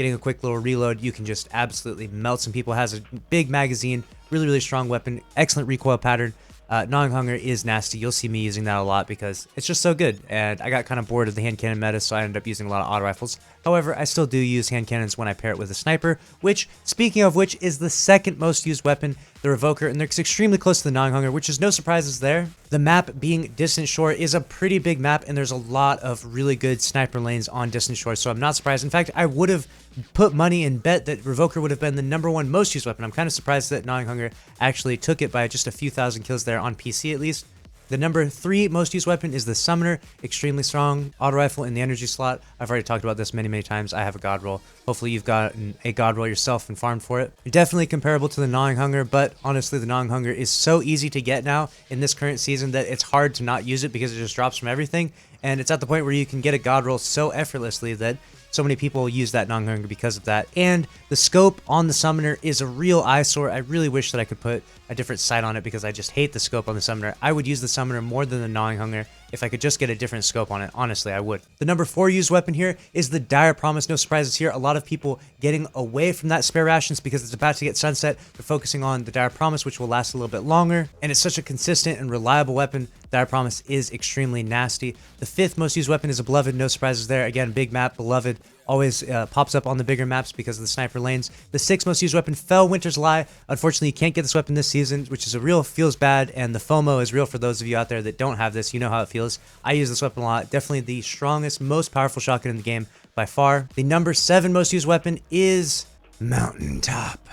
getting a quick little reload, you can just absolutely melt some people. Has a big magazine, really strong weapon, excellent recoil pattern. Gnawing Hunger is nasty. You'll see me using that a lot because it's just so good. And I got kind of bored of the hand cannon meta, so I ended up using a lot of auto rifles. However, I still do use hand cannons when I pair it with a sniper, which, speaking of which, is the second most used weapon, the Revoker, and they're extremely close to the Gnawing Hunger, which is no surprises there. The map being Distant Shore is a pretty big map, and there's a lot of really good sniper lanes on Distant Shore, so I'm not surprised. In fact, I would have put money and bet that Revoker would have been the #1 most used weapon. I'm kind of surprised that Gnawing Hunger actually took it by just a few thousand kills there on PC at least. The #3 most used weapon is the Summoner, extremely strong auto rifle in the energy slot. I've already talked about this many times. I have a god roll. Hopefully you've gotten a god roll yourself and farmed for it. Definitely comparable to the Gnawing Hunger, but honestly the Gnawing Hunger is so easy to get now in this current season that it's hard to not use it because it just drops from everything. And it's at the point where you can get a god roll so effortlessly that so many people use that Gnawing Hunger because of that. And the scope on the Summoner is a real eyesore. I really wish that I could put a different sight on it because I just hate the scope on the Summoner. I would use the Summoner more than the Gnawing Hunger if I could just get a different scope on it. Honestly, I would. The #4 used weapon here is the Dire Promise. No surprises here. A lot of people getting away from that spare rations because it's about to get sunset. They're focusing on the Dire Promise, which will last a little bit longer. And it's such a consistent and reliable weapon. Dire Promise is extremely nasty. The 5th most used weapon is a Beloved. No surprises there. Again, big map, Beloved. Always pops up on the bigger maps because of the sniper lanes. The 6th most used weapon, Fell Winter's Lie. Unfortunately, you can't get this weapon this season, which is a real feels bad, and the FOMO is real for those of you out there that don't have this. You know how it feels. I use this weapon a lot. Definitely the strongest, most powerful shotgun in the game by far. The #7 most used weapon is Mountaintop.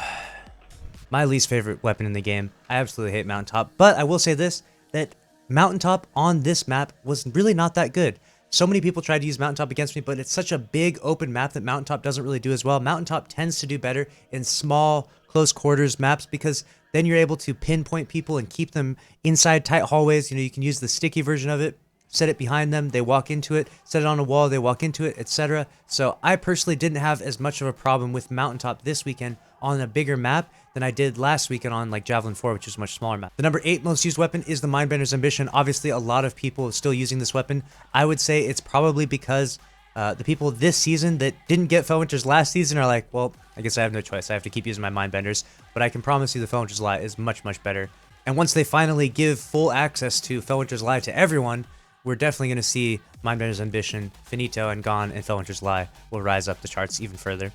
My least favorite weapon in the game. I absolutely hate Mountaintop, but I will say this, that Mountaintop on this map was really not that good. So many people tried to use Mountaintop against me, but it's such a big open map that Mountaintop doesn't really do as well. Mountaintop tends to do better in small, close quarters maps because then you're able to pinpoint people and keep them inside tight hallways. You know, you can use the sticky version of it, set it behind them, they walk into it, set it on a wall, they walk into it, etc. So I personally didn't have as much of a problem with Mountaintop this weekend on a bigger map than I did last weekend on like Javelin 4, which is a much smaller map. The #8 most used weapon is the Mindbender's Ambition. Obviously, a lot of people are still using this weapon. I would say it's probably because the people this season that didn't get Fellwinter's last season are like, well, I guess I have no choice. I have to keep using my Mindbenders. But I can promise you the Fellwinter's Lie is much better. And once they finally give full access to Fellwinter's Lie to everyone, we're definitely going to see Mindbender's Ambition, Finito, and Gone, and Fellwinter's Lie will rise up the charts even further.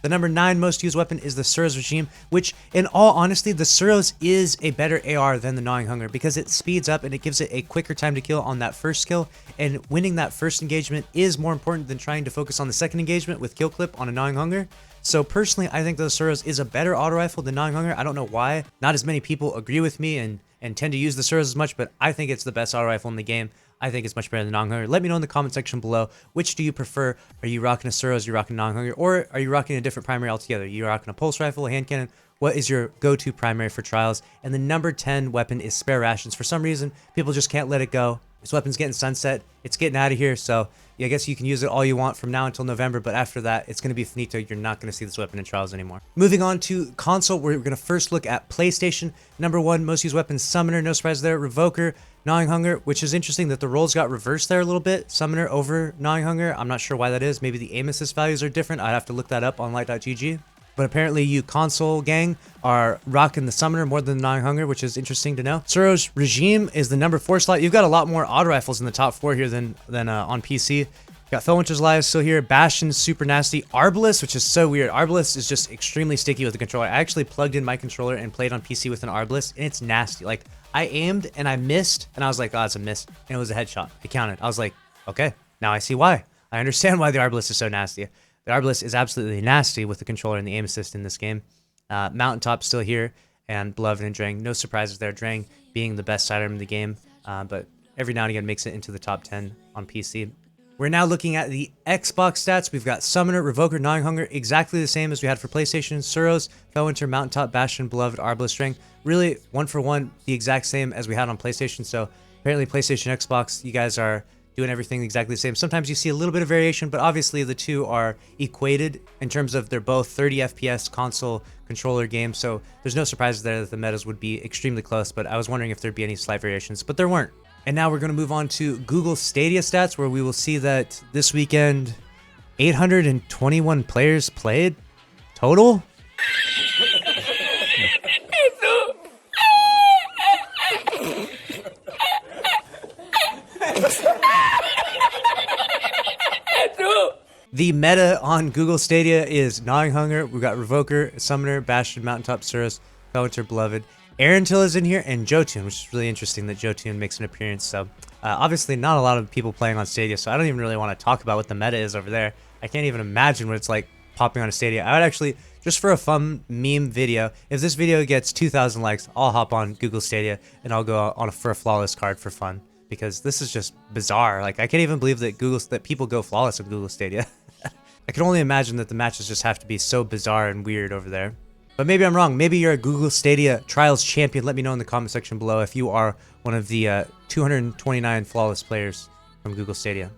The #9 most used weapon is the Suros Regime, which, in all honesty, the Suros is a better AR than the Gnawing Hunger because it speeds up and it gives it a quicker time to kill on that first kill, and winning that first engagement is more important than trying to focus on the second engagement with kill clip on a Gnawing Hunger. So personally, I think the Suros is a better auto rifle than Gnawing Hunger. I don't know why. Not as many people agree with me and tend to use the Suros as much, but I think it's the best auto rifle in the game. I think it's much better than Gnawing Hunger. Let me know in the comment section below, which do you prefer? Are you rocking a Suros, are you rocking Gnawing Hunger, or are you rocking a different primary altogether? Are you rocking a pulse rifle, a hand cannon? What is your go-to primary for trials? And the #10 weapon is spare rations. For some reason, people just can't let it go. This weapon's getting sunset. It's getting out of here, so yeah, I guess you can use it all you want from now until November, but after that, it's going to be finito. You're not going to see this weapon in trials anymore. Moving on to console, we're going to first look at PlayStation. #1 most used weapon, Summoner. No surprise there. Revoker, Gnawing Hunger, which is interesting that the roles got reversed there a little bit. Summoner over Gnawing Hunger. I'm not sure why that is. Maybe the aim assist values are different. I'd have to look that up on light.gg. But apparently you console gang are rocking the Summoner more than the Gnawing Hunger, which is interesting to know. Suros Regime is the #4 slot. You've got a lot more auto rifles in the top 4 here than on PC. Got Felwinter's Live still here. Bastion's super nasty. Arbalest, which is so weird. Arbalest is just extremely sticky with the controller. I actually plugged in my controller and played on PC with an Arbalest, and it's nasty. Like, I aimed and I missed, and I was like, oh, it's a miss. And it was a headshot. It counted. I was like, okay, now I see why. I understand why the Arbalest is so nasty. The Arbalest is absolutely nasty with the controller and the aim assist in this game. Mountaintop still here, and Beloved and Drang. No surprises there. Drang being the best sidearm in the game, but every now and again makes it into the top 10 on PC. We're now looking at the Xbox stats. We've got Summoner, Revoker, Gnawing Hunger, exactly the same as we had for PlayStation. Suros, Felwinter, Mountaintop, Bastion, Beloved, Arbalest, Drang. Really, one for one, the exact same as we had on PlayStation. So apparently PlayStation, Xbox, you guys are doing everything exactly the same. Sometimes you see a little bit of variation, but obviously the two are equated in terms of they're both 30 FPS console controller games. So there's no surprises there that the metas would be extremely close, but I was wondering if there'd be any slight variations, but there weren't. And now we're going to move on to Google Stadia stats, where we will see that this weekend, 821 players played total. The meta on Google Stadia is Gnawing Hunger. We've got Revoker, Summoner, Bastion, Mountaintop, Suros, Felwinter, Beloved. Aarontil is in here, and Jotun, which is really interesting that Jotun makes an appearance. So obviously not a lot of people playing on Stadia, so I don't even really want to talk about what the meta is over there. I can't even imagine what it's like popping on a Stadia. I would actually, just for a fun meme video, if this video gets 2,000 likes, I'll hop on Google Stadia and I'll go on for a flawless card for fun, because this is just bizarre. Like, I can't even believe that people go flawless on Google Stadia. I can only imagine that the matches just have to be so bizarre and weird over there. But maybe I'm wrong. Maybe you're a Google Stadia Trials champion. Let me know in the comment section below if you are one of the 229 flawless players from Google Stadia.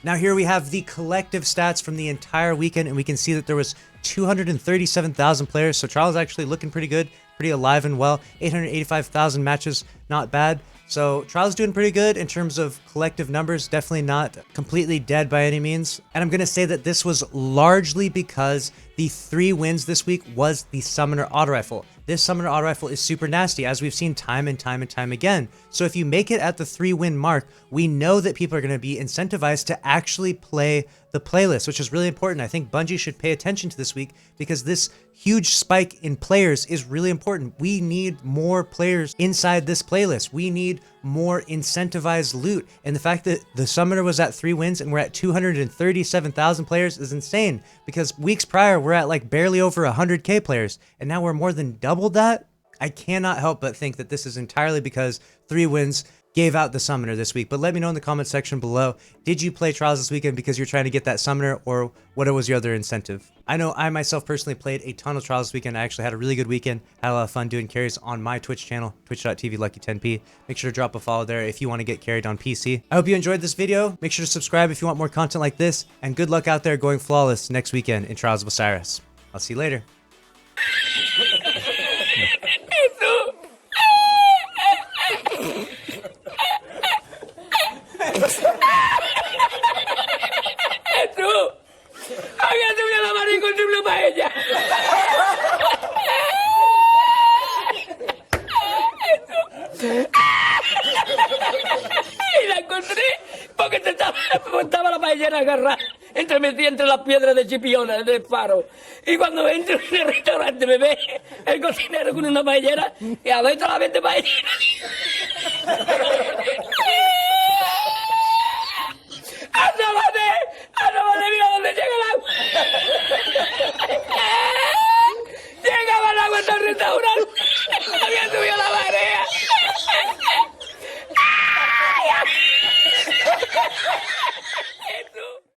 Now here we have the collective stats from the entire weekend, and we can see that there was 237,000 players. So Trials actually looking pretty good, pretty alive and well. 885,000 matches, not bad. So Trials doing pretty good in terms of collective numbers, definitely not completely dead by any means. And I'm going to say that this was largely because the 3 wins this week was the Summoner Auto Rifle. This Summoner Auto Rifle is super nasty, as we've seen time and time and time again. So if you make it at the 3-win mark, we know that people are going to be incentivized to actually play the playlist, which is really important. I think Bungie should pay attention to this week, because this huge spike in players is really important. We need more players inside this playlist. We need more incentivized loot. And the fact that the Summoner was at 3 wins and we're at 237,000 players is insane, because weeks prior we're at like barely over 100k players, and now we're more than doubled that. I cannot help but think that this is entirely because 3 wins gave out the Summoner this week. But let me know in the comment section below, did you play Trials this weekend because you're trying to get that Summoner, or what was your other incentive? I know I myself personally played a ton of Trials this weekend. I actually had a really good weekend, had a lot of fun doing carries on my Twitch channel, twitch.tv lucky10p. Make sure to drop a follow there if you want to get carried on PC. I hope you enjoyed this video. Make sure to subscribe if you want more content like this, and good luck out there going flawless next weekend in Trials of Osiris. I'll see you later. Y la encontré porque estaba la paellera agarrada metida entre las piedras de Chipiona del faro. Y cuando entro en el restaurante me ve el cocinero con una paellera y adentro la vende paellera.